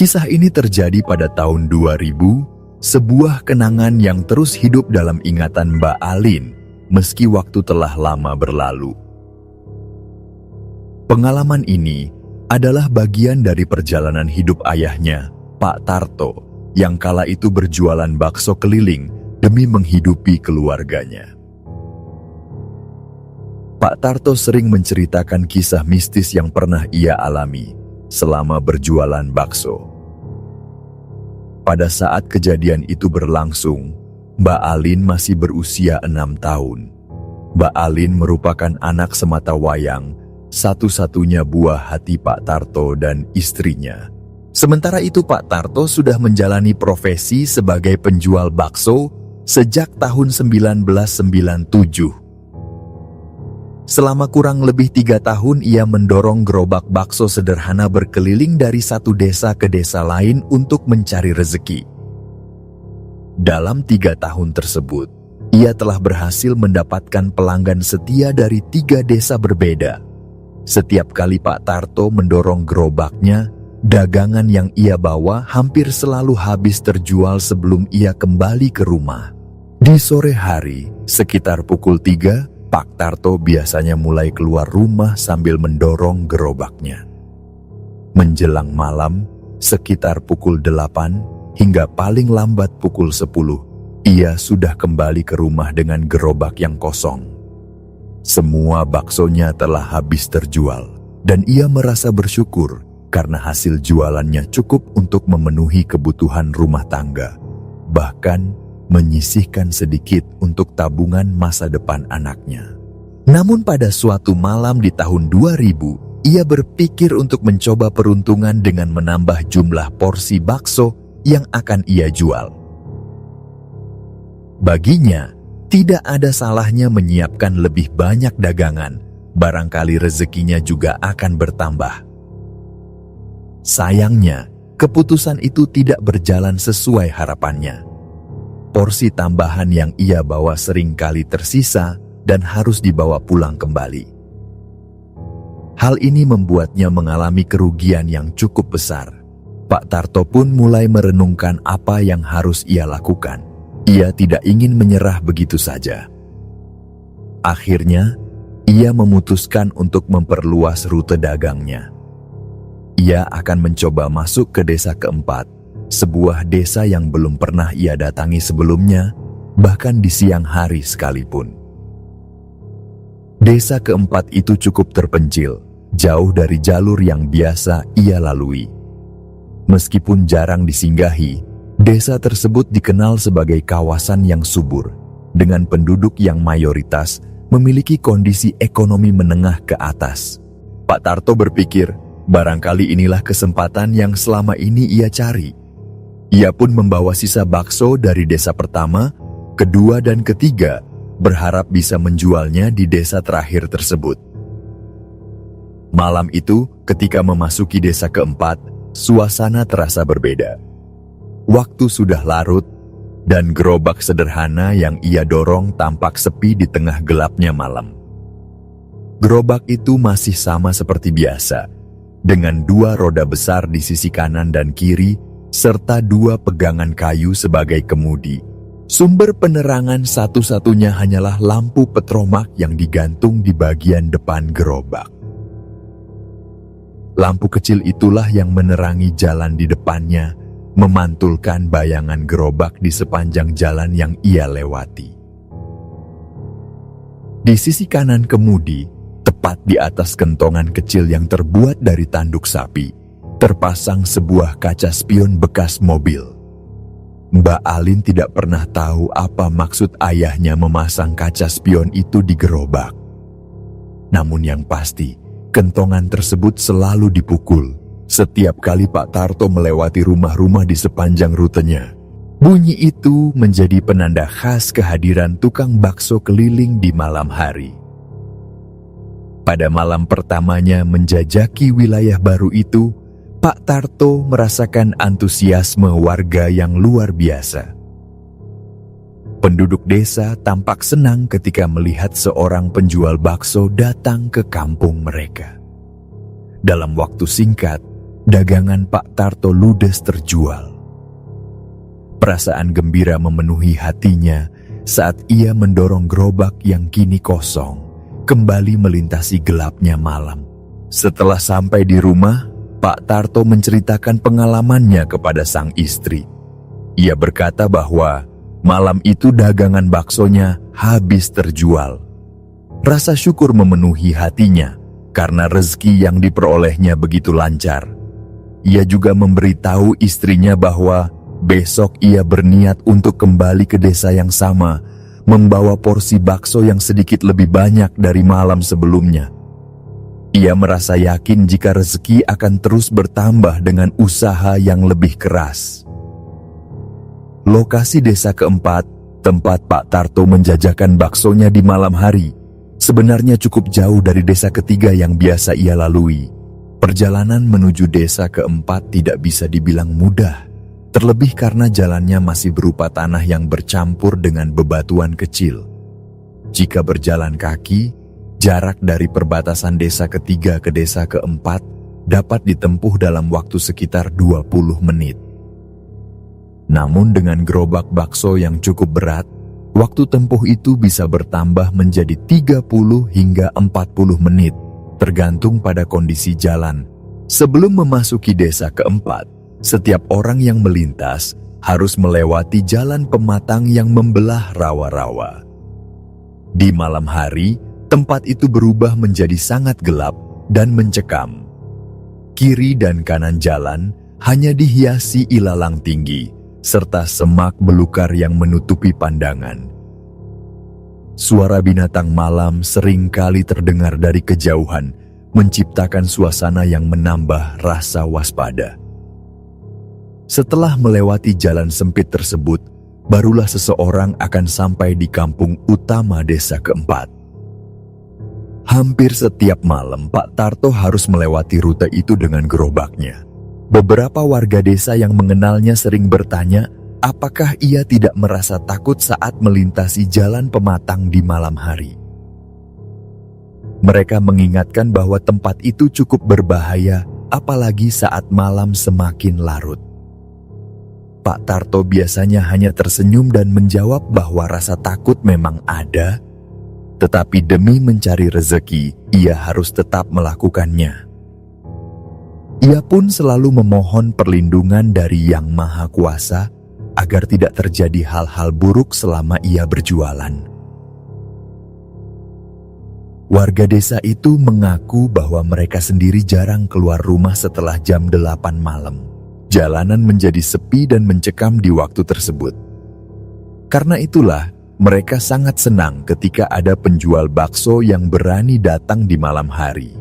Kisah ini terjadi pada tahun 2000, sebuah kenangan yang terus hidup dalam ingatan Mbak Alin meski waktu telah lama berlalu. Pengalaman ini adalah bagian dari perjalanan hidup ayahnya, Pak Tarto, yang kala itu berjualan bakso keliling demi menghidupi keluarganya. Pak Tarto sering menceritakan kisah mistis yang pernah ia alami selama berjualan bakso. Pada saat kejadian itu berlangsung, Mbak Alin masih berusia 6 tahun. Mbak Alin merupakan anak sematawayang, satu-satunya buah hati Pak Tarto dan istrinya. Sementara itu Pak Tarto sudah menjalani profesi sebagai penjual bakso sejak tahun 1997. Selama kurang lebih 3 tahun ia mendorong gerobak bakso sederhana berkeliling dari satu desa ke desa lain untuk mencari rezeki. Dalam 3 tahun tersebut, ia telah berhasil mendapatkan pelanggan setia dari 3 desa berbeda. Setiap kali Pak Tarto mendorong gerobaknya, dagangan yang ia bawa hampir selalu habis terjual sebelum ia kembali ke rumah. Di sore hari, sekitar pukul 3, Pak Tarto biasanya mulai keluar rumah sambil mendorong gerobaknya. Menjelang malam, sekitar pukul 8 hingga paling lambat pukul 10, ia sudah kembali ke rumah dengan gerobak yang kosong. Semua baksonya telah habis terjual, dan ia merasa bersyukur karena hasil jualannya cukup untuk memenuhi kebutuhan rumah tangga, bahkan menyisihkan sedikit untuk tabungan masa depan anaknya. Namun pada suatu malam di tahun 2000, ia berpikir untuk mencoba peruntungan dengan menambah jumlah porsi bakso yang akan ia jual. Baginya, tidak ada salahnya menyiapkan lebih banyak dagangan, barangkali rezekinya juga akan bertambah. Sayangnya, keputusan itu tidak berjalan sesuai harapannya. Porsi tambahan yang ia bawa seringkali tersisa dan harus dibawa pulang kembali. Hal ini membuatnya mengalami kerugian yang cukup besar. Pak Tarto pun mulai merenungkan apa yang harus ia lakukan. Ia tidak ingin menyerah begitu saja. Akhirnya, ia memutuskan untuk memperluas rute dagangnya. Ia akan mencoba masuk ke desa keempat, sebuah desa yang belum pernah ia datangi sebelumnya, bahkan di siang hari sekalipun. Desa keempat itu cukup terpencil, jauh dari jalur yang biasa ia lalui. Meskipun jarang disinggahi, desa tersebut dikenal sebagai kawasan yang subur, dengan penduduk yang mayoritas memiliki kondisi ekonomi menengah ke atas. Pak Tarto berpikir, barangkali inilah kesempatan yang selama ini ia cari. Ia pun membawa sisa bakso dari desa pertama, kedua, dan ketiga, berharap bisa menjualnya di desa terakhir tersebut. Malam itu, ketika memasuki desa keempat, suasana terasa berbeda. Waktu sudah larut, dan gerobak sederhana yang ia dorong tampak sepi di tengah gelapnya malam. Gerobak itu masih sama seperti biasa, dengan 2 roda besar di sisi kanan dan kiri, serta 2 pegangan kayu sebagai kemudi. Sumber penerangan satu-satunya hanyalah lampu petromak yang digantung di bagian depan gerobak. Lampu kecil itulah yang menerangi jalan di depannya, memantulkan bayangan gerobak di sepanjang jalan yang ia lewati. Di sisi kanan kemudi, tepat di atas kentongan kecil yang terbuat dari tanduk sapi, terpasang sebuah kaca spion bekas mobil. Mbak Alin tidak pernah tahu apa maksud ayahnya memasang kaca spion itu di gerobak. Namun yang pasti, kentongan tersebut selalu dipukul setiap kali Pak Tarto melewati rumah-rumah di sepanjang rutenya. Bunyi itu menjadi penanda khas kehadiran tukang bakso keliling di malam hari. Pada malam pertamanya menjajaki wilayah baru itu, Pak Tarto merasakan antusiasme warga yang luar biasa. Penduduk desa tampak senang ketika melihat seorang penjual bakso datang ke kampung mereka. Dalam waktu singkat, dagangan Pak Tarto ludes terjual. Perasaan gembira memenuhi hatinya saat ia mendorong gerobak yang kini kosong kembali melintasi gelapnya malam. Setelah sampai di rumah, Pak Tarto menceritakan pengalamannya kepada sang istri. Ia berkata bahwa malam itu dagangan baksonya habis terjual. Rasa syukur memenuhi hatinya karena rezeki yang diperolehnya begitu lancar. Ia juga memberitahu istrinya bahwa besok ia berniat untuk kembali ke desa yang sama, membawa porsi bakso yang sedikit lebih banyak dari malam sebelumnya. Ia merasa yakin jika rezeki akan terus bertambah dengan usaha yang lebih keras. Lokasi desa keempat, tempat Pak Tarto menjajakan baksonya di malam hari, sebenarnya cukup jauh dari desa ketiga yang biasa ia lalui. Perjalanan menuju desa keempat tidak bisa dibilang mudah, terlebih karena jalannya masih berupa tanah yang bercampur dengan bebatuan kecil. Jika berjalan kaki, jarak dari perbatasan desa ketiga ke desa keempat dapat ditempuh dalam waktu sekitar 20 menit. Namun dengan gerobak bakso yang cukup berat, waktu tempuh itu bisa bertambah menjadi 30 hingga 40 menit, tergantung pada kondisi jalan. Sebelum memasuki desa keempat, setiap orang yang melintas harus melewati jalan pematang yang membelah rawa-rawa. Di malam hari, tempat itu berubah menjadi sangat gelap dan mencekam. Kiri dan kanan jalan hanya dihiasi ilalang tinggi, serta semak belukar yang menutupi pandangan. Suara binatang malam sering kali terdengar dari kejauhan, menciptakan suasana yang menambah rasa waspada. Setelah melewati jalan sempit tersebut, barulah seseorang akan sampai di kampung utama desa keempat. Hampir setiap malam Pak Tarto harus melewati rute itu dengan gerobaknya. Beberapa warga desa yang mengenalnya sering bertanya, apakah ia tidak merasa takut saat melintasi jalan pematang di malam hari. Mereka mengingatkan bahwa tempat itu cukup berbahaya, apalagi saat malam semakin larut. Pak Tarto biasanya hanya tersenyum dan menjawab bahwa rasa takut memang ada, tetapi demi mencari rezeki, ia harus tetap melakukannya. Ia pun selalu memohon perlindungan dari Yang Maha Kuasa agar tidak terjadi hal-hal buruk selama ia berjualan. Warga desa itu mengaku bahwa mereka sendiri jarang keluar rumah setelah jam 8 malam. Jalanan menjadi sepi dan mencekam di waktu tersebut. Karena itulah, mereka sangat senang ketika ada penjual bakso yang berani datang di malam hari.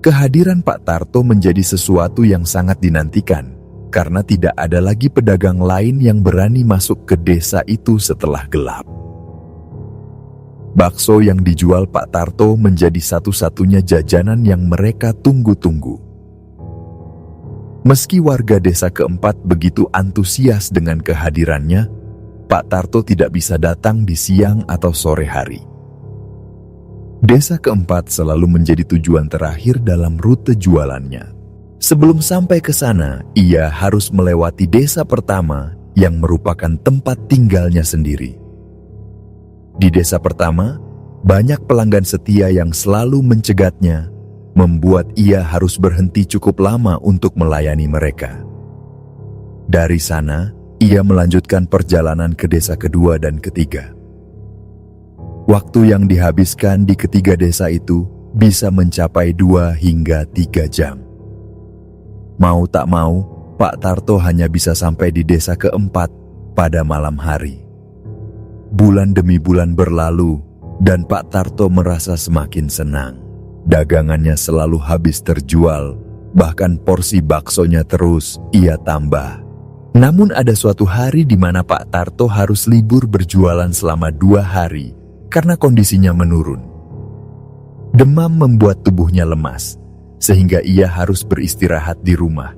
Kehadiran Pak Tarto menjadi sesuatu yang sangat dinantikan, karena tidak ada lagi pedagang lain yang berani masuk ke desa itu setelah gelap. Bakso yang dijual Pak Tarto menjadi satu-satunya jajanan yang mereka tunggu-tunggu. Meski warga desa keempat begitu antusias dengan kehadirannya, Pak Tarto tidak bisa datang di siang atau sore hari. Desa keempat selalu menjadi tujuan terakhir dalam rute jualannya. Sebelum sampai ke sana, ia harus melewati desa pertama yang merupakan tempat tinggalnya sendiri. Di desa pertama, banyak pelanggan setia yang selalu mencegatnya, membuat ia harus berhenti cukup lama untuk melayani mereka. Dari sana, ia melanjutkan perjalanan ke desa kedua dan ketiga. Waktu yang dihabiskan di ketiga desa itu bisa mencapai 2 hingga 3 jam. Mau tak mau, Pak Tarto hanya bisa sampai di desa keempat pada malam hari. Bulan demi bulan berlalu, dan Pak Tarto merasa semakin senang. Dagangannya selalu habis terjual, bahkan porsi baksonya terus ia tambah. Namun ada suatu hari di mana Pak Tarto harus libur berjualan selama 2 hari karena kondisinya menurun. Demam membuat tubuhnya lemas, sehingga ia harus beristirahat di rumah.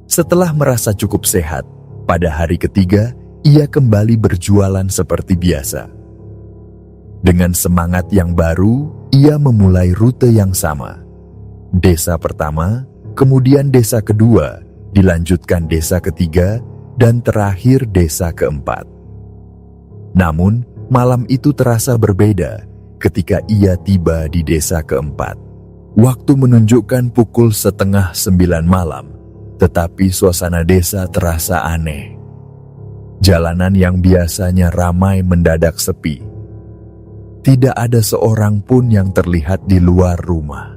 Setelah merasa cukup sehat, pada hari ketiga, ia kembali berjualan seperti biasa. Dengan semangat yang baru, ia memulai rute yang sama. Desa pertama, Kemudian desa kedua, dilanjutkan desa ketiga, dan terakhir desa keempat. Namun, malam itu terasa berbeda ketika ia tiba di desa keempat. Waktu menunjukkan pukul 8:30 malam, tetapi suasana desa terasa aneh. Jalanan yang biasanya ramai mendadak sepi. Tidak ada seorang pun yang terlihat di luar rumah.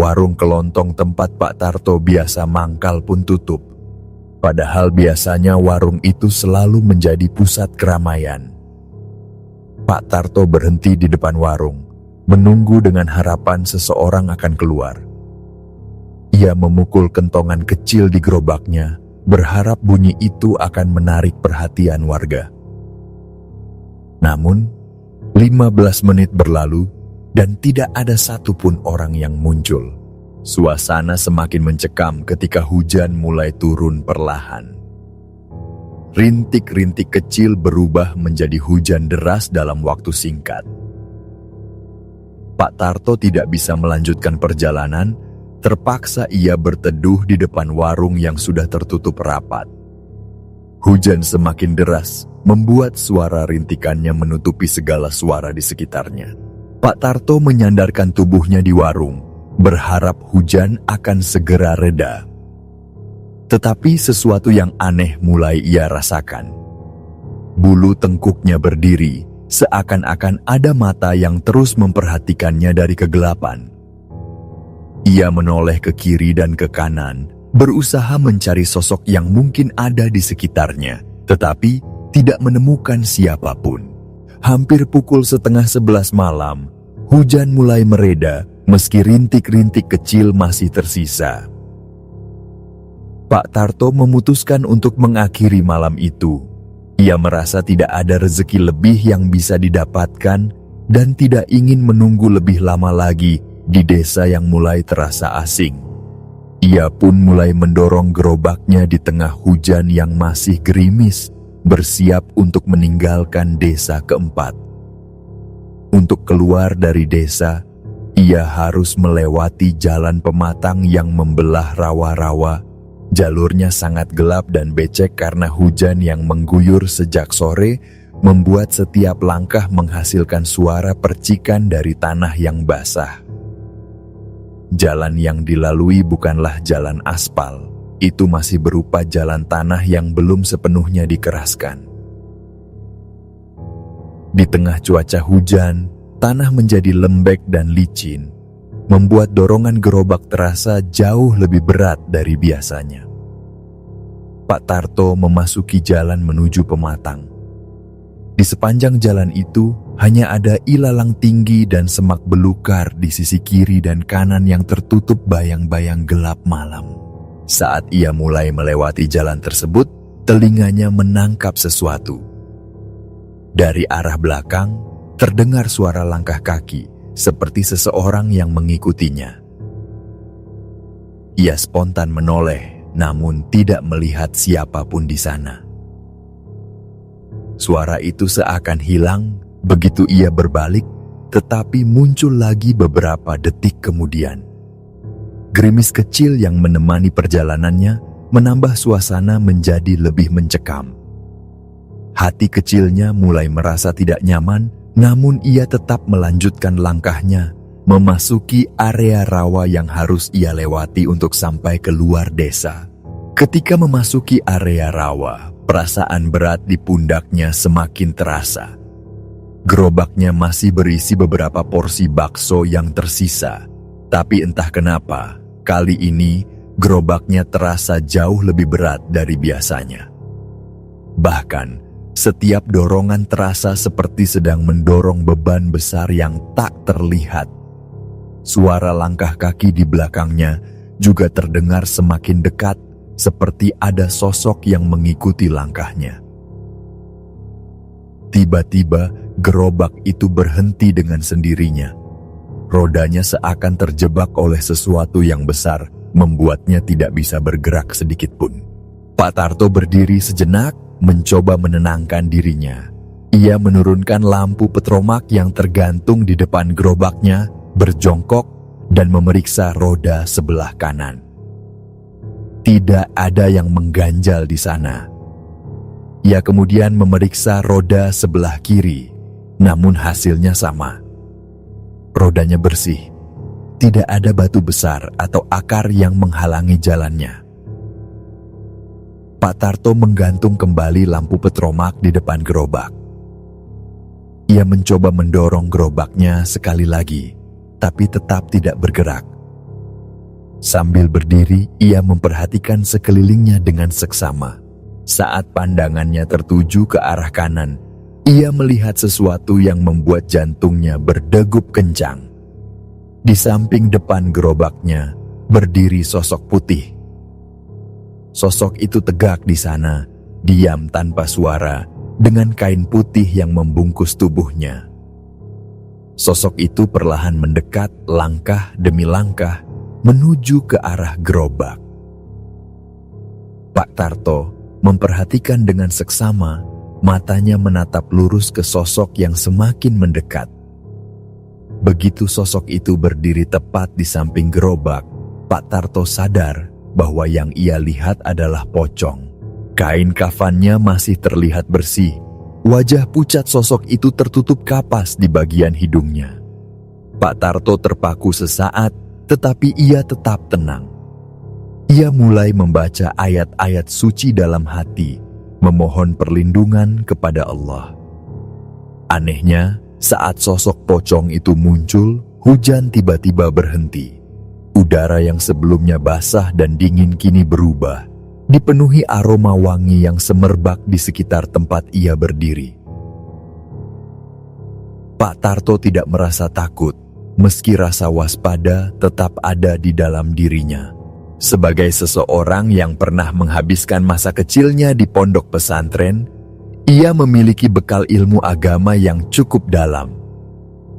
Warung kelontong tempat Pak Tarto biasa mangkal pun tutup. Padahal biasanya warung itu selalu menjadi pusat keramaian. Pak Tarto berhenti di depan warung, menunggu dengan harapan seseorang akan keluar. Ia memukul kentongan kecil di gerobaknya, berharap bunyi itu akan menarik perhatian warga. Namun, 15 menit berlalu dan tidak ada satupun orang yang muncul. Suasana semakin mencekam ketika hujan mulai turun perlahan. Rintik-rintik kecil berubah menjadi hujan deras dalam waktu singkat. Pak Tarto tidak bisa melanjutkan perjalanan, terpaksa ia berteduh di depan warung yang sudah tertutup rapat. Hujan semakin deras, membuat suara rintikannya menutupi segala suara di sekitarnya. Pak Tarto menyandarkan tubuhnya di warung, berharap hujan akan segera reda. Tetapi sesuatu yang aneh mulai ia rasakan. Bulu tengkuknya berdiri, seakan-akan ada mata yang terus memperhatikannya dari kegelapan. Ia menoleh ke kiri dan ke kanan, berusaha mencari sosok yang mungkin ada di sekitarnya, tetapi tidak menemukan siapapun. Hampir pukul 10:30 malam, hujan mulai mereda, meski rintik-rintik kecil masih tersisa. Pak Tarto memutuskan untuk mengakhiri malam itu. Ia merasa tidak ada rezeki lebih yang bisa didapatkan dan tidak ingin menunggu lebih lama lagi di desa yang mulai terasa asing. Ia pun mulai mendorong gerobaknya di tengah hujan yang masih gerimis, bersiap untuk meninggalkan desa keempat. Untuk keluar dari desa, ia harus melewati jalan pematang yang membelah rawa-rawa. Jalurnya sangat gelap dan becek karena hujan yang mengguyur sejak sore, membuat setiap langkah menghasilkan suara percikan dari tanah yang basah. Jalan yang dilalui bukanlah jalan aspal, itu masih berupa jalan tanah yang belum sepenuhnya dikeraskan. Di tengah cuaca hujan, tanah menjadi lembek dan licin, membuat dorongan gerobak terasa jauh lebih berat dari biasanya. Pak Tarto memasuki jalan menuju pematang. Di sepanjang jalan itu, hanya ada ilalang tinggi dan semak belukar di sisi kiri dan kanan yang tertutup bayang-bayang gelap malam. Saat ia mulai melewati jalan tersebut, telinganya menangkap sesuatu. Dari arah belakang, terdengar suara langkah kaki, seperti seseorang yang mengikutinya. Ia spontan menoleh, namun tidak melihat siapapun di sana. Suara itu seakan hilang begitu ia berbalik, tetapi muncul lagi beberapa detik kemudian. Gerimis kecil yang menemani perjalanannya menambah suasana menjadi lebih mencekam. Hati kecilnya mulai merasa tidak nyaman, namun ia tetap melanjutkan langkahnya, memasuki area rawa yang harus ia lewati untuk sampai keluar desa. Ketika memasuki area rawa, perasaan berat di pundaknya semakin terasa. Gerobaknya masih berisi beberapa porsi bakso yang tersisa, tapi entah kenapa, kali ini gerobaknya terasa jauh lebih berat dari biasanya. Bahkan, setiap dorongan terasa seperti sedang mendorong beban besar yang tak terlihat. Suara langkah kaki di belakangnya juga terdengar semakin dekat, seperti ada sosok yang mengikuti langkahnya. Tiba-tiba, gerobak itu berhenti dengan sendirinya. Rodanya seakan terjebak oleh sesuatu yang besar, membuatnya tidak bisa bergerak sedikit pun. Pak Tarto berdiri sejenak, mencoba menenangkan dirinya. Ia menurunkan lampu petromak yang tergantung di depan gerobaknya, berjongkok, dan memeriksa roda sebelah kanan. Tidak ada yang mengganjal di sana. Ia kemudian memeriksa roda sebelah kiri, namun hasilnya sama. Rodanya bersih, tidak ada batu besar atau akar yang menghalangi jalannya. Pak Tarto menggantung kembali lampu petromak di depan gerobak. Ia mencoba mendorong gerobaknya sekali lagi, tapi tetap tidak bergerak. Sambil berdiri, ia memperhatikan sekelilingnya dengan seksama. Saat pandangannya tertuju ke arah kanan, ia melihat sesuatu yang membuat jantungnya berdegup kencang. Di samping depan gerobaknya, berdiri sosok putih. Sosok itu tegak di sana, diam tanpa suara, dengan kain putih yang membungkus tubuhnya. Sosok itu perlahan mendekat langkah demi langkah menuju ke arah gerobak. Pak Tarto memperhatikan dengan seksama, matanya menatap lurus ke sosok yang semakin mendekat. Begitu sosok itu berdiri tepat di samping gerobak, Pak Tarto sadar bahwa yang ia lihat adalah pocong. Kain kafannya masih terlihat bersih. Wajah pucat sosok itu tertutup kapas di bagian hidungnya. Pak Tarto terpaku sesaat, tetapi ia tetap tenang. Ia mulai membaca ayat-ayat suci dalam hati, memohon perlindungan kepada Allah. Anehnya, saat sosok pocong itu muncul, hujan tiba-tiba berhenti. Udara yang sebelumnya basah dan dingin kini berubah, dipenuhi aroma wangi yang semerbak di sekitar tempat ia berdiri. Pak Tarto tidak merasa takut, meski rasa waspada tetap ada di dalam dirinya. Sebagai seseorang yang pernah menghabiskan masa kecilnya di pondok pesantren, ia memiliki bekal ilmu agama yang cukup dalam.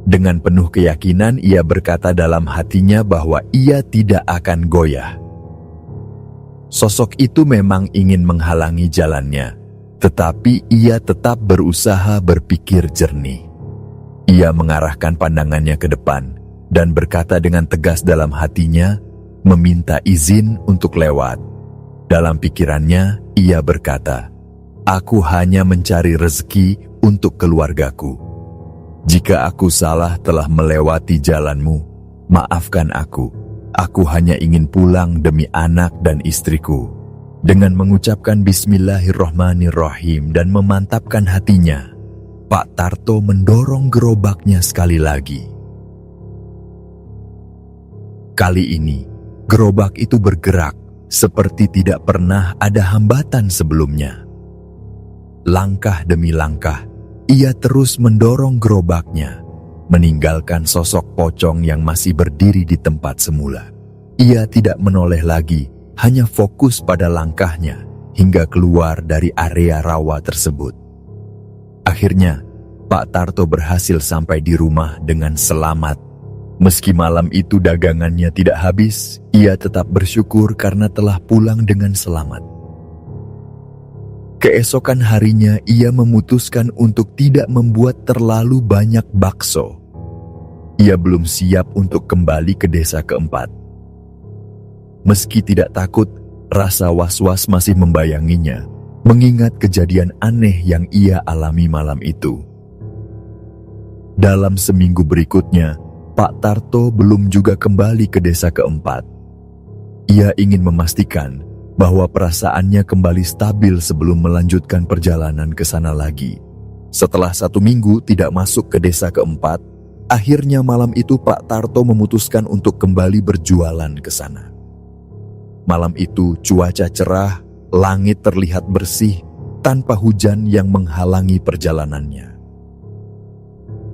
Dengan penuh keyakinan, ia berkata dalam hatinya bahwa ia tidak akan goyah. Sosok itu memang ingin menghalangi jalannya, tetapi ia tetap berusaha berpikir jernih. Ia mengarahkan pandangannya ke depan dan berkata dengan tegas dalam hatinya, meminta izin untuk lewat. Dalam pikirannya, ia berkata, "Aku hanya mencari rezeki untuk keluargaku. Jika aku salah telah melewati jalanmu, maafkan aku. Aku hanya ingin pulang demi anak dan istriku." Dengan mengucapkan Bismillahirrahmanirrahim dan memantapkan hatinya, Pak Tarto mendorong gerobaknya sekali lagi. Kali ini, gerobak itu bergerak seperti tidak pernah ada hambatan sebelumnya. Langkah demi langkah, ia terus mendorong gerobaknya, meninggalkan sosok pocong yang masih berdiri di tempat semula. Ia tidak menoleh lagi, hanya fokus pada langkahnya hingga keluar dari area rawa tersebut. Akhirnya, Pak Tarto berhasil sampai di rumah dengan selamat. Meski malam itu dagangannya tidak habis, ia tetap bersyukur karena telah pulang dengan selamat. Keesokan harinya, ia memutuskan untuk tidak membuat terlalu banyak bakso. Ia belum siap untuk kembali ke desa keempat. Meski tidak takut, rasa was-was masih membayanginya, mengingat kejadian aneh yang ia alami malam itu. Dalam seminggu berikutnya, Pak Tarto belum juga kembali ke desa keempat. Ia ingin memastikan bahwa perasaannya kembali stabil sebelum melanjutkan perjalanan ke sana lagi. Setelah 1 minggu tidak masuk ke desa keempat, akhirnya malam itu Pak Tarto memutuskan untuk kembali berjualan ke sana. Malam itu cuaca cerah, langit terlihat bersih, tanpa hujan yang menghalangi perjalanannya.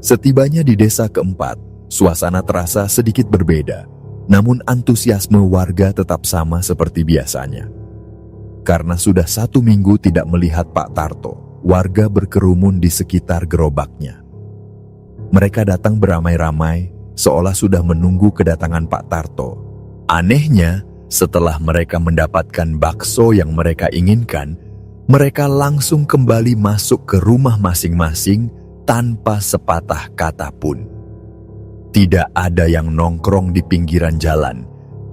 Setibanya di desa keempat, suasana terasa sedikit berbeda, namun antusiasme warga tetap sama seperti biasanya. Karena sudah 1 minggu tidak melihat Pak Tarto, warga berkerumun di sekitar gerobaknya. Mereka datang beramai-ramai, seolah sudah menunggu kedatangan Pak Tarto. Anehnya, setelah mereka mendapatkan bakso yang mereka inginkan, mereka langsung kembali masuk ke rumah masing-masing tanpa sepatah kata pun. Tidak ada yang nongkrong di pinggiran jalan.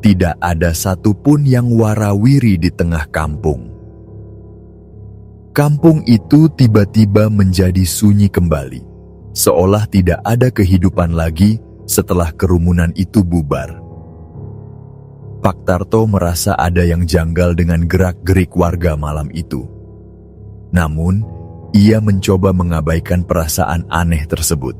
Tidak ada satupun yang warawiri di tengah kampung. Kampung itu tiba-tiba menjadi sunyi kembali, seolah tidak ada kehidupan lagi setelah kerumunan itu bubar. Pak Tarto merasa ada yang janggal dengan gerak-gerik warga malam itu. Namun, ia mencoba mengabaikan perasaan aneh tersebut.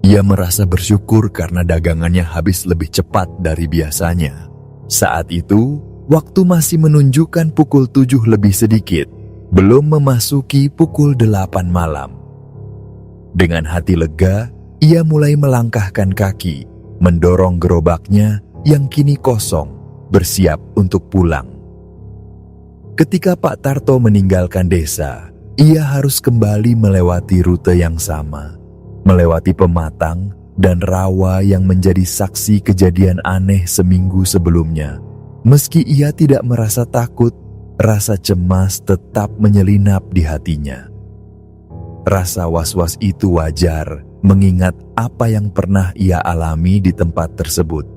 Ia merasa bersyukur karena dagangannya habis lebih cepat dari biasanya. Saat itu, waktu masih menunjukkan pukul 7 lebih sedikit, belum memasuki pukul 8 malam. Dengan hati lega, ia mulai melangkahkan kaki, mendorong gerobaknya yang kini kosong, bersiap untuk pulang. Ketika Pak Tarto meninggalkan desa, ia harus kembali melewati rute yang sama, melewati pematang dan rawa yang menjadi saksi kejadian aneh seminggu sebelumnya. Meski ia tidak merasa takut, rasa cemas tetap menyelinap di hatinya. Rasa was-was itu wajar, mengingat apa yang pernah ia alami di tempat tersebut.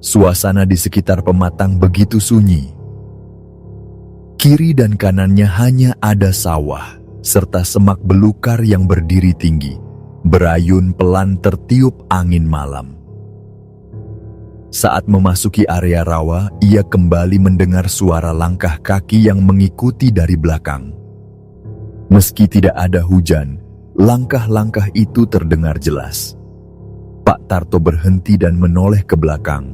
Suasana di sekitar pematang begitu sunyi. Kiri dan kanannya hanya ada sawah, serta semak belukar yang berdiri tinggi, berayun pelan tertiup angin malam. Saat memasuki area rawa, ia kembali mendengar suara langkah kaki yang mengikuti dari belakang. Meski tidak ada hujan, langkah-langkah itu terdengar jelas. Pak Tarto berhenti dan menoleh ke belakang,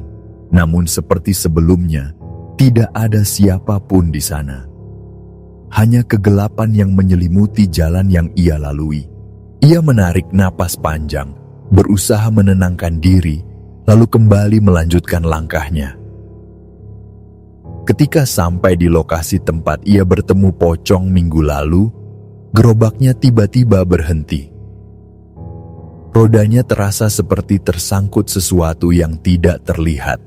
namun seperti sebelumnya, tidak ada siapapun di sana. Hanya kegelapan yang menyelimuti jalan yang ia lalui. Ia menarik napas panjang, berusaha menenangkan diri, lalu kembali melanjutkan langkahnya. Ketika sampai di lokasi tempat ia bertemu pocong minggu lalu, gerobaknya tiba-tiba berhenti. Rodanya terasa seperti tersangkut sesuatu yang tidak terlihat.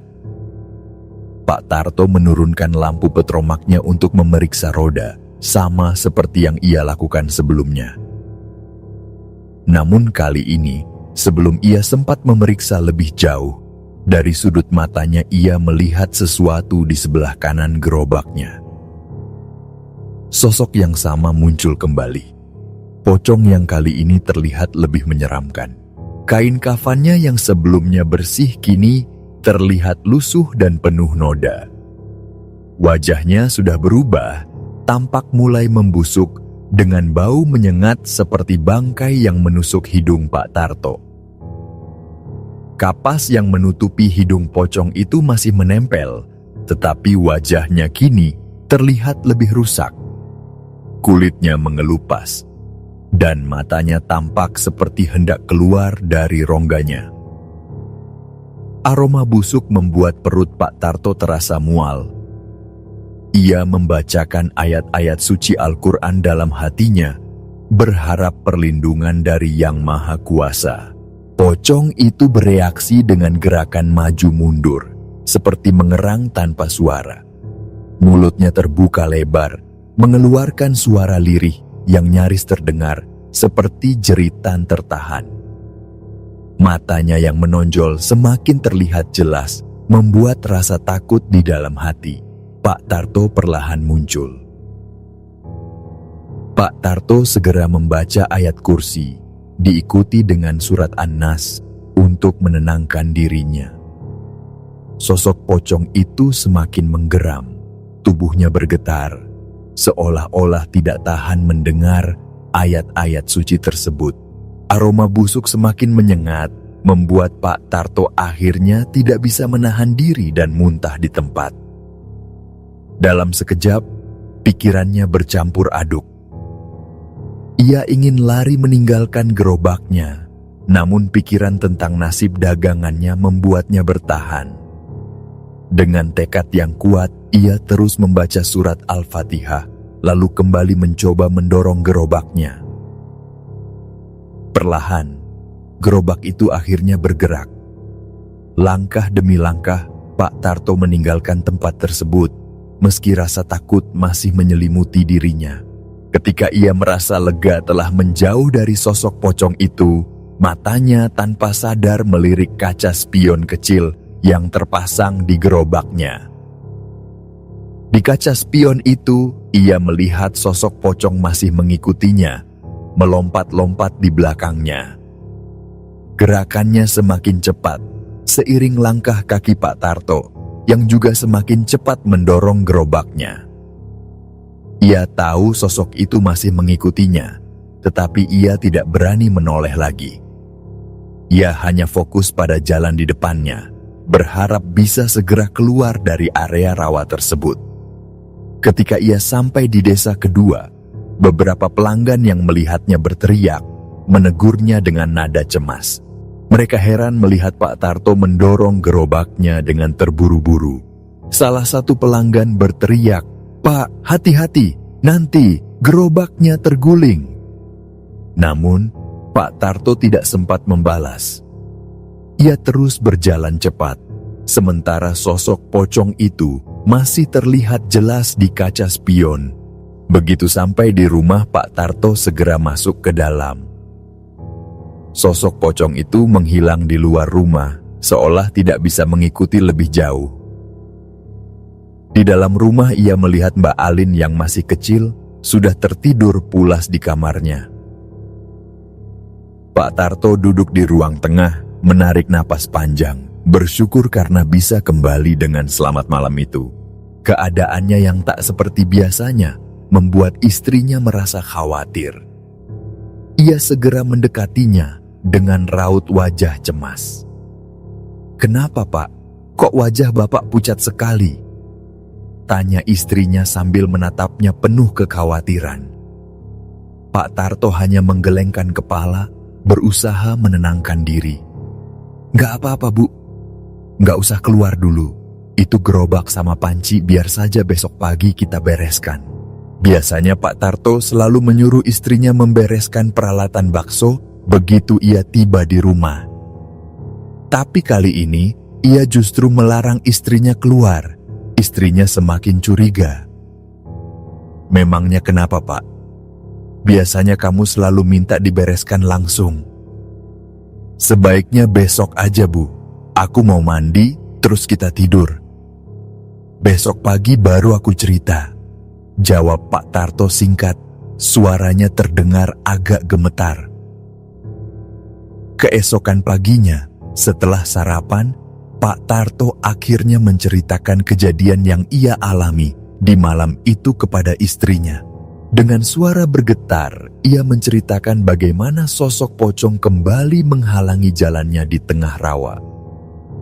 Pak Tarto menurunkan lampu petromaknya untuk memeriksa roda, sama seperti yang ia lakukan sebelumnya. Namun kali ini, sebelum ia sempat memeriksa lebih jauh, dari sudut matanya ia melihat sesuatu di sebelah kanan gerobaknya. Sosok yang sama muncul kembali. Pocong yang kali ini terlihat lebih menyeramkan. Kain kafannya yang sebelumnya bersih kini terlihat lusuh dan penuh noda. Wajahnya sudah berubah, tampak mulai membusuk dengan bau menyengat seperti bangkai yang menusuk hidung Pak Tarto. Kapas yang menutupi hidung pocong itu masih menempel, tetapi wajahnya kini terlihat lebih rusak. Kulitnya mengelupas, dan matanya tampak seperti hendak keluar dari rongganya. Aroma busuk membuat perut Pak Tarto terasa mual. Ia membacakan ayat-ayat suci Al-Quran dalam hatinya, berharap perlindungan dari Yang Maha Kuasa. Pocong itu bereaksi dengan gerakan maju mundur, seperti mengerang tanpa suara. Mulutnya terbuka lebar, mengeluarkan suara lirih yang nyaris terdengar seperti jeritan tertahan. Matanya yang menonjol semakin terlihat jelas, membuat rasa takut di dalam hati. Pak Tarto perlahan muncul. Pak Tarto segera membaca ayat kursi, diikuti dengan surat An-Nas untuk menenangkan dirinya. Sosok pocong itu semakin menggeram, tubuhnya bergetar, seolah-olah tidak tahan mendengar ayat-ayat suci tersebut. Aroma busuk semakin menyengat, membuat Pak Tarto akhirnya tidak bisa menahan diri dan muntah di tempat. Dalam sekejap, pikirannya bercampur aduk. Ia ingin lari meninggalkan gerobaknya, namun pikiran tentang nasib dagangannya membuatnya bertahan. Dengan tekad yang kuat, ia terus membaca surat Al-Fatihah, lalu kembali mencoba mendorong gerobaknya. Perlahan, gerobak itu akhirnya bergerak. Langkah demi langkah, Pak Tarto meninggalkan tempat tersebut, meski rasa takut masih menyelimuti dirinya. Ketika ia merasa lega telah menjauh dari sosok pocong itu, matanya tanpa sadar melirik kaca spion kecil yang terpasang di gerobaknya. Di kaca spion itu, ia melihat sosok pocong masih mengikutinya, melompat-lompat di belakangnya. Gerakannya semakin cepat, seiring langkah kaki Pak Tarto, yang juga semakin cepat mendorong gerobaknya. Ia tahu sosok itu masih mengikutinya, tetapi ia tidak berani menoleh lagi. Ia hanya fokus pada jalan di depannya, berharap bisa segera keluar dari area rawa tersebut. Ketika ia sampai di desa kedua, beberapa pelanggan yang melihatnya berteriak, menegurnya dengan nada cemas. Mereka heran melihat Pak Tarto mendorong gerobaknya dengan terburu-buru. Salah satu pelanggan berteriak, "Pak, hati-hati, nanti gerobaknya terguling." Namun, Pak Tarto tidak sempat membalas. Ia terus berjalan cepat, sementara sosok pocong itu masih terlihat jelas di kaca spion. Begitu sampai di rumah, Pak Tarto segera masuk ke dalam. Sosok pocong itu menghilang di luar rumah, seolah tidak bisa mengikuti lebih jauh. Di dalam rumah ia melihat Mbak Alin yang masih kecil sudah tertidur pulas di kamarnya. Pak Tarto duduk di ruang tengah, menarik napas panjang, bersyukur karena bisa kembali dengan selamat malam itu. Keadaannya yang tak seperti biasanya membuat istrinya merasa khawatir. Ia segera mendekatinya dengan raut wajah cemas. "Kenapa, Pak? Kok wajah Bapak pucat sekali?" tanya istrinya sambil menatapnya penuh kekhawatiran. Pak Tarto hanya menggelengkan kepala, berusaha menenangkan diri. "Nggak apa-apa, Bu. Nggak usah keluar dulu. Itu gerobak sama panci biar saja besok pagi kita bereskan." Biasanya Pak Tarto selalu menyuruh istrinya membereskan peralatan bakso begitu ia tiba di rumah. Tapi kali ini, ia justru melarang istrinya keluar. Istrinya semakin curiga. "Memangnya kenapa, Pak? Biasanya kamu selalu minta dibereskan langsung." "Sebaiknya besok aja, Bu. Aku mau mandi, terus kita tidur. Besok pagi baru aku cerita," jawab Pak Tarto singkat. Suaranya terdengar agak gemetar. Keesokan paginya, setelah sarapan, Pak Tarto akhirnya menceritakan kejadian yang ia alami di malam itu kepada istrinya. Dengan suara bergetar, ia menceritakan bagaimana sosok pocong kembali menghalangi jalannya di tengah rawa.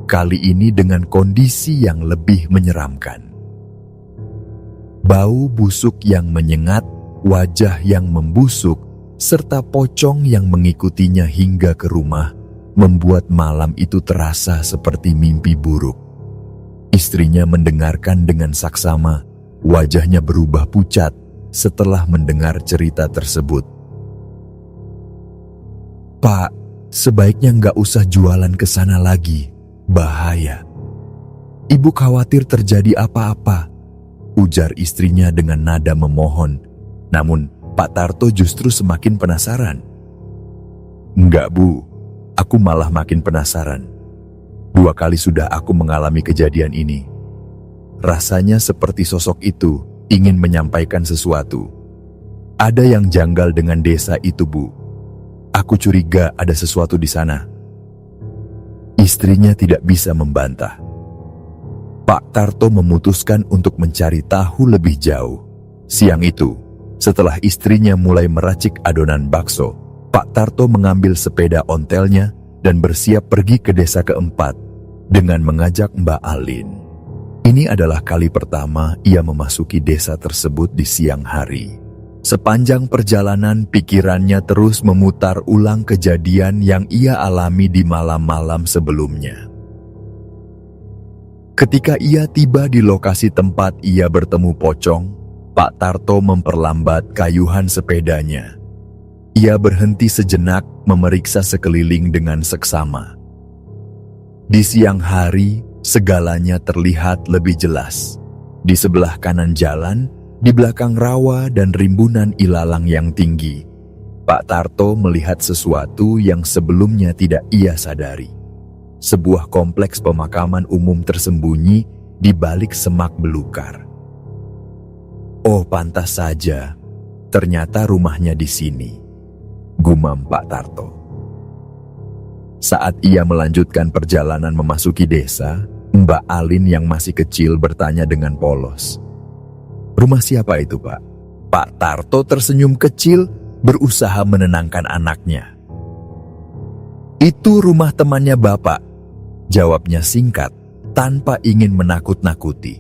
Kali ini dengan kondisi yang lebih menyeramkan. Bau busuk yang menyengat, wajah yang membusuk, serta pocong yang mengikutinya hingga ke rumah, membuat malam itu terasa seperti mimpi buruk. Istrinya mendengarkan dengan saksama, wajahnya berubah pucat setelah mendengar cerita tersebut. "Pak, sebaiknya nggak usah jualan ke sana lagi, bahaya. Ibu khawatir terjadi apa-apa," ujar istrinya dengan nada memohon. Namun, Pak Tarto justru semakin penasaran. "Enggak, Bu. Aku malah makin penasaran. 2 kali sudah aku mengalami kejadian ini. Rasanya seperti sosok itu ingin menyampaikan sesuatu. Ada yang janggal dengan desa itu, Bu. Aku curiga ada sesuatu di sana." Istrinya tidak bisa membantah. Pak Tarto memutuskan untuk mencari tahu lebih jauh. Siang itu, setelah istrinya mulai meracik adonan bakso, Pak Tarto mengambil sepeda ontelnya dan bersiap pergi ke desa keempat dengan mengajak Mbak Alin. Ini adalah kali pertama ia memasuki desa tersebut di siang hari. Sepanjang perjalanan, pikirannya terus memutar ulang kejadian yang ia alami di malam-malam sebelumnya. Ketika ia tiba di lokasi tempat ia bertemu pocong, Pak Tarto memperlambat kayuhan sepedanya. Ia berhenti sejenak memeriksa sekeliling dengan seksama. Di siang hari, segalanya terlihat lebih jelas. Di sebelah kanan jalan, di belakang rawa dan rimbunan ilalang yang tinggi, Pak Tarto melihat sesuatu yang sebelumnya tidak ia sadari. Sebuah kompleks pemakaman umum tersembunyi di balik semak belukar. Oh, pantas saja. Ternyata rumahnya di sini, gumam Pak Tarto. Saat ia melanjutkan perjalanan memasuki desa, Mbak Alin yang masih kecil bertanya dengan polos. "Rumah siapa itu, Pak?" Pak Tarto tersenyum kecil, berusaha menenangkan anaknya. "Itu rumah temannya Bapak," jawabnya singkat, tanpa ingin menakut-nakuti.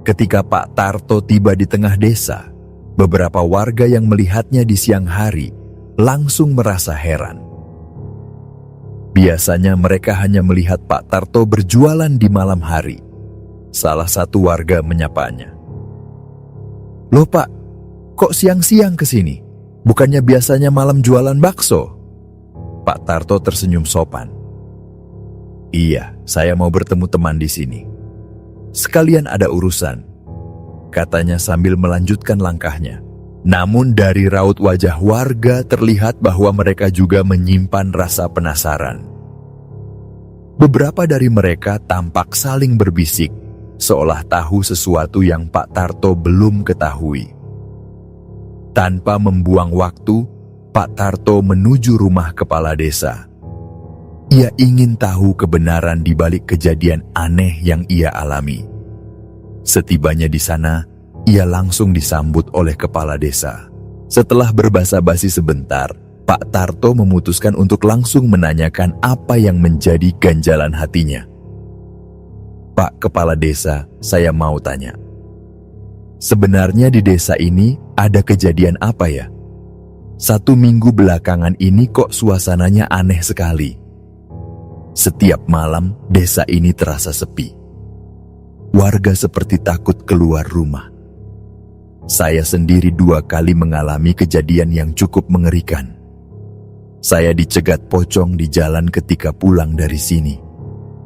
Ketika Pak Tarto tiba di tengah desa, beberapa warga yang melihatnya di siang hari langsung merasa heran. Biasanya mereka hanya melihat Pak Tarto berjualan di malam hari. Salah satu warga menyapanya. "Loh Pak, kok siang-siang ke sini? Bukannya biasanya malam jualan bakso?" Pak Tarto tersenyum sopan. "Iya, saya mau bertemu teman di sini. Sekalian ada urusan," katanya sambil melanjutkan langkahnya. Namun dari raut wajah warga terlihat bahwa mereka juga menyimpan rasa penasaran. Beberapa dari mereka tampak saling berbisik, seolah tahu sesuatu yang Pak Tarto belum ketahui. Tanpa membuang waktu, Pak Tarto menuju rumah kepala desa. Ia ingin tahu kebenaran di balik kejadian aneh yang ia alami. Setibanya di sana, ia langsung disambut oleh kepala desa. Setelah berbasa-basi sebentar, Pak Tarto memutuskan untuk langsung menanyakan apa yang menjadi ganjalan hatinya. "Pak Kepala Desa, saya mau tanya. Sebenarnya di desa ini ada kejadian apa ya? 1 minggu belakangan ini kok suasananya aneh sekali. Setiap malam desa ini terasa sepi. Warga seperti takut keluar rumah. Saya sendiri 2 kali mengalami kejadian yang cukup mengerikan. Saya dicegat pocong di jalan ketika pulang dari sini."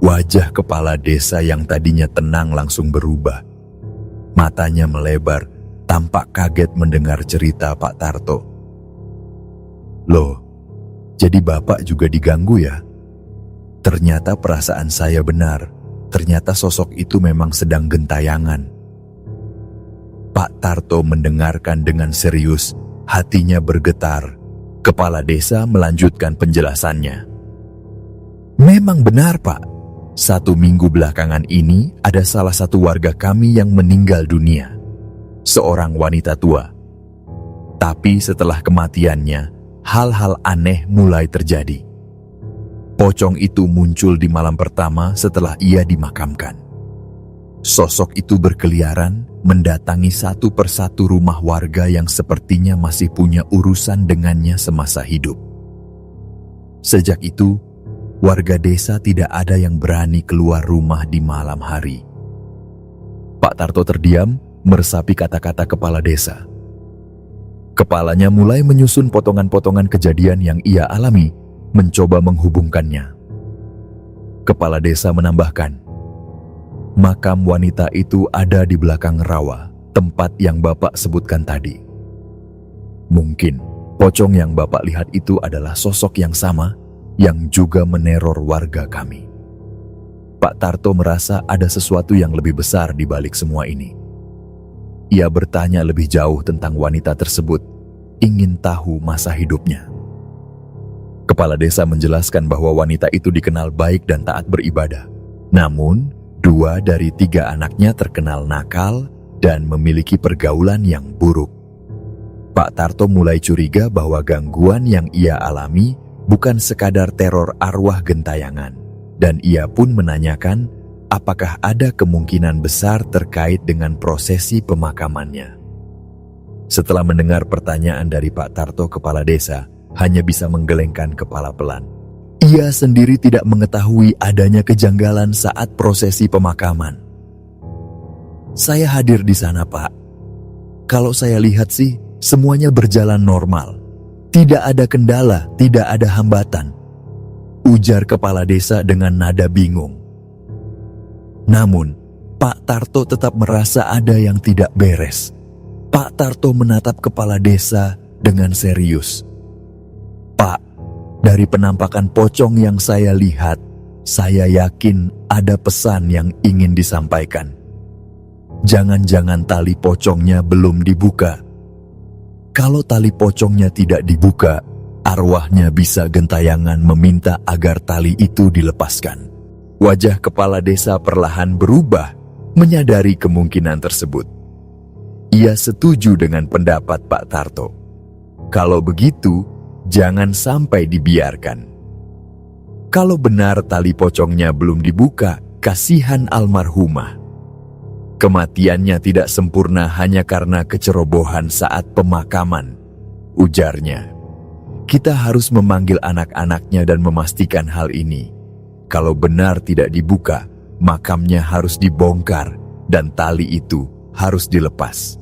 Wajah kepala desa yang tadinya tenang langsung berubah. Matanya melebar, tampak kaget mendengar cerita Pak Tarto. "Loh, jadi Bapak juga diganggu ya? Ternyata perasaan saya benar. Ternyata sosok itu memang sedang gentayangan." Pak Tarto mendengarkan dengan serius, hatinya bergetar. Kepala desa melanjutkan penjelasannya. "Memang benar Pak, 1 minggu belakangan ini ada salah satu warga kami yang meninggal dunia. Seorang wanita tua. Tapi setelah kematiannya, hal-hal aneh mulai terjadi. Pocong itu muncul di malam pertama setelah ia dimakamkan. Sosok itu berkeliaran, mendatangi satu persatu rumah warga yang sepertinya masih punya urusan dengannya semasa hidup. Sejak itu, warga desa tidak ada yang berani keluar rumah di malam hari." Pak Tarto terdiam, meresapi kata-kata kepala desa. Kepalanya mulai menyusun potongan-potongan kejadian yang ia alami, mencoba menghubungkannya. Kepala desa menambahkan, "Makam wanita itu ada di belakang rawa, tempat yang Bapak sebutkan tadi. Mungkin pocong yang Bapak lihat itu adalah sosok yang sama yang juga meneror warga kami." Pak Tarto merasa ada sesuatu yang lebih besar di balik semua ini. Ia bertanya lebih jauh tentang wanita tersebut, ingin tahu masa hidupnya. Kepala desa menjelaskan bahwa wanita itu dikenal baik dan taat beribadah. Namun, 2 dari 3 anaknya terkenal nakal dan memiliki pergaulan yang buruk. Pak Tarto mulai curiga bahwa gangguan yang ia alami bukan sekadar teror arwah gentayangan, dan ia pun menanyakan apakah ada kemungkinan besar terkait dengan prosesi pemakamannya. Setelah mendengar pertanyaan dari Pak Tarto, kepala desa hanya bisa menggelengkan kepala pelan. Ia sendiri tidak mengetahui adanya kejanggalan saat prosesi pemakaman. "Saya hadir di sana, Pak. Kalau saya lihat sih, semuanya berjalan normal. Tidak ada kendala, tidak ada hambatan," ujar kepala desa dengan nada bingung. Namun, Pak Tarto tetap merasa ada yang tidak beres. Pak Tarto menatap kepala desa dengan serius. "Pak, dari penampakan pocong yang saya lihat, saya yakin ada pesan yang ingin disampaikan. Jangan-jangan tali pocongnya belum dibuka. Kalau tali pocongnya tidak dibuka, arwahnya bisa gentayangan meminta agar tali itu dilepaskan." Wajah kepala desa perlahan berubah, menyadari kemungkinan tersebut. Ia setuju dengan pendapat Pak Tarto. Kalau begitu, jangan sampai dibiarkan. Kalau benar tali pocongnya belum dibuka, kasihan almarhumah. Kematiannya tidak sempurna hanya karena kecerobohan saat pemakaman, ujarnya. Kita harus memanggil anak-anaknya dan memastikan hal ini. Kalau benar tidak dibuka, makamnya harus dibongkar dan tali itu harus dilepas.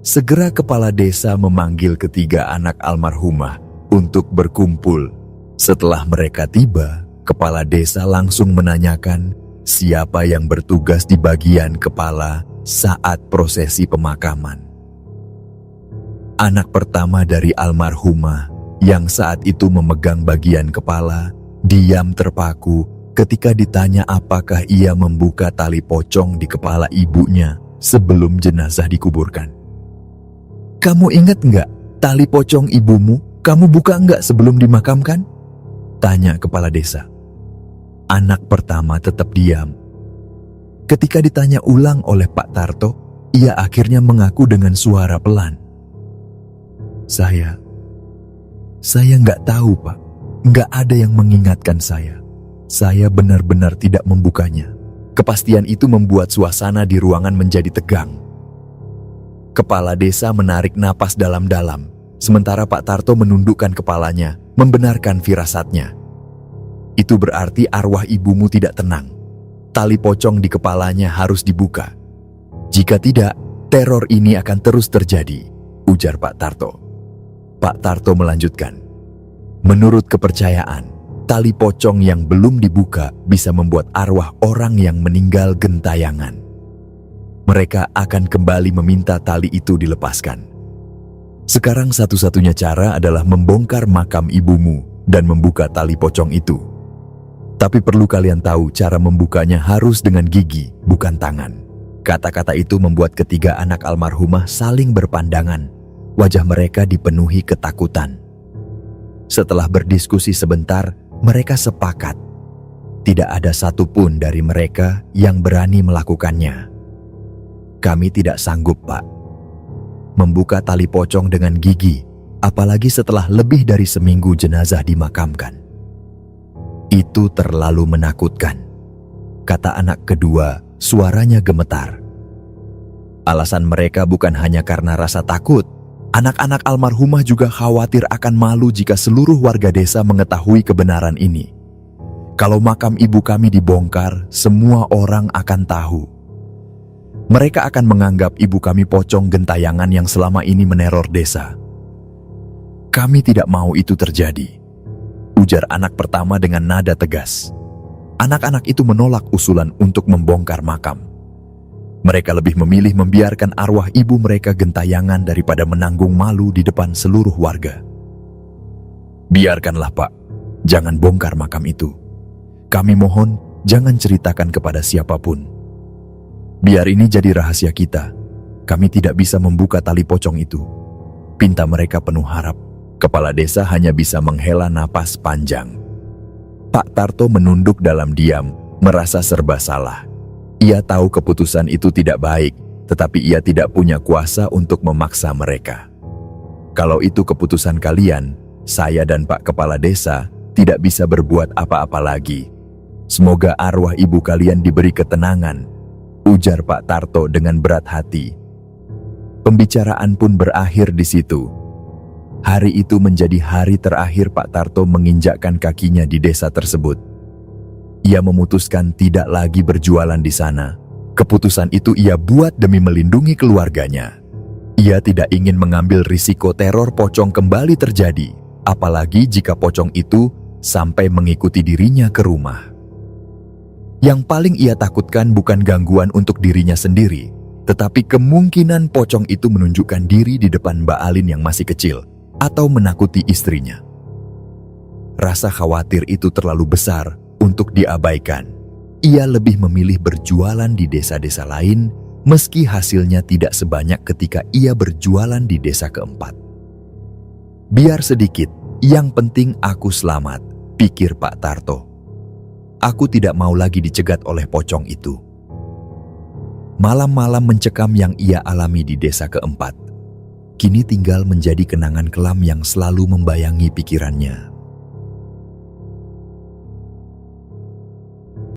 Segera kepala desa memanggil ketiga anak almarhumah untuk berkumpul. Setelah mereka tiba, kepala desa langsung menanyakan siapa yang bertugas di bagian kepala saat prosesi pemakaman. Anak pertama dari almarhumah yang saat itu memegang bagian kepala diam terpaku ketika ditanya apakah ia membuka tali pocong di kepala ibunya sebelum jenazah dikuburkan. "Kamu ingat nggak tali pocong ibumu kamu buka nggak sebelum dimakamkan?" tanya kepala desa. Anak pertama tetap diam. Ketika ditanya ulang oleh Pak Tarto, ia akhirnya mengaku dengan suara pelan. Saya nggak tahu, Pak. Nggak ada yang mengingatkan saya. Saya benar-benar tidak membukanya." Kepastian itu membuat suasana di ruangan menjadi tegang. Kepala desa menarik napas dalam-dalam, sementara Pak Tarto menundukkan kepalanya, membenarkan firasatnya. Itu berarti arwah ibumu tidak tenang. Tali pocong di kepalanya harus dibuka. Jika tidak, teror ini akan terus terjadi, ujar Pak Tarto. Pak Tarto melanjutkan. Menurut kepercayaan, tali pocong yang belum dibuka bisa membuat arwah orang yang meninggal gentayangan. Mereka akan kembali meminta tali itu dilepaskan. Sekarang satu-satunya cara adalah membongkar makam ibumu dan membuka tali pocong itu. Tapi perlu kalian tahu, cara membukanya harus dengan gigi, bukan tangan. Kata-kata itu membuat ketiga anak almarhumah saling berpandangan. Wajah mereka dipenuhi ketakutan. Setelah berdiskusi sebentar, mereka sepakat. Tidak ada satupun dari mereka yang berani melakukannya. "Kami tidak sanggup, Pak. Membuka tali pocong dengan gigi, apalagi setelah lebih dari seminggu jenazah dimakamkan. Itu terlalu menakutkan," kata anak kedua, suaranya gemetar. Alasan mereka bukan hanya karena rasa takut. Anak-anak almarhumah juga khawatir akan malu jika seluruh warga desa mengetahui kebenaran ini. Kalau makam ibu kami dibongkar, semua orang akan tahu. Mereka akan menganggap ibu kami pocong gentayangan yang selama ini meneror desa. "Kami tidak mau itu terjadi," ujar anak pertama dengan nada tegas. Anak-anak itu menolak usulan untuk membongkar makam. Mereka lebih memilih membiarkan arwah ibu mereka gentayangan daripada menanggung malu di depan seluruh warga. "Biarkanlah, Pak. Jangan bongkar makam itu. Kami mohon, jangan ceritakan kepada siapapun. Biar ini jadi rahasia kita. Kami tidak bisa membuka tali pocong itu," pinta mereka penuh harap. Kepala desa hanya bisa menghela napas panjang. Pak Tarto menunduk dalam diam, merasa serba salah. Ia tahu keputusan itu tidak baik, tetapi ia tidak punya kuasa untuk memaksa mereka. "Kalau itu keputusan kalian, saya dan Pak Kepala Desa tidak bisa berbuat apa-apa lagi. Semoga arwah ibu kalian diberi ketenangan," ujar Pak Tarto dengan berat hati. Pembicaraan pun berakhir di situ. Hari itu menjadi hari terakhir Pak Tarto menginjakkan kakinya di desa tersebut. Ia memutuskan tidak lagi berjualan di sana. Keputusan itu ia buat demi melindungi keluarganya. Ia tidak ingin mengambil risiko teror pocong kembali terjadi, apalagi jika pocong itu sampai mengikuti dirinya ke rumah. Yang paling ia takutkan bukan gangguan untuk dirinya sendiri, Tetapi kemungkinan pocong itu menunjukkan diri di depan Mbak Alin yang masih kecil atau menakuti istrinya. Rasa khawatir itu terlalu besar untuk diabaikan. Ia lebih memilih berjualan di desa-desa lain meski hasilnya tidak sebanyak ketika ia berjualan di desa keempat. Biar sedikit, yang penting aku selamat, pikir Pak Tarto. Aku tidak mau lagi dicegat oleh pocong itu. Malam-malam mencekam yang ia alami di desa keempat, kini tinggal menjadi kenangan kelam yang selalu membayangi pikirannya.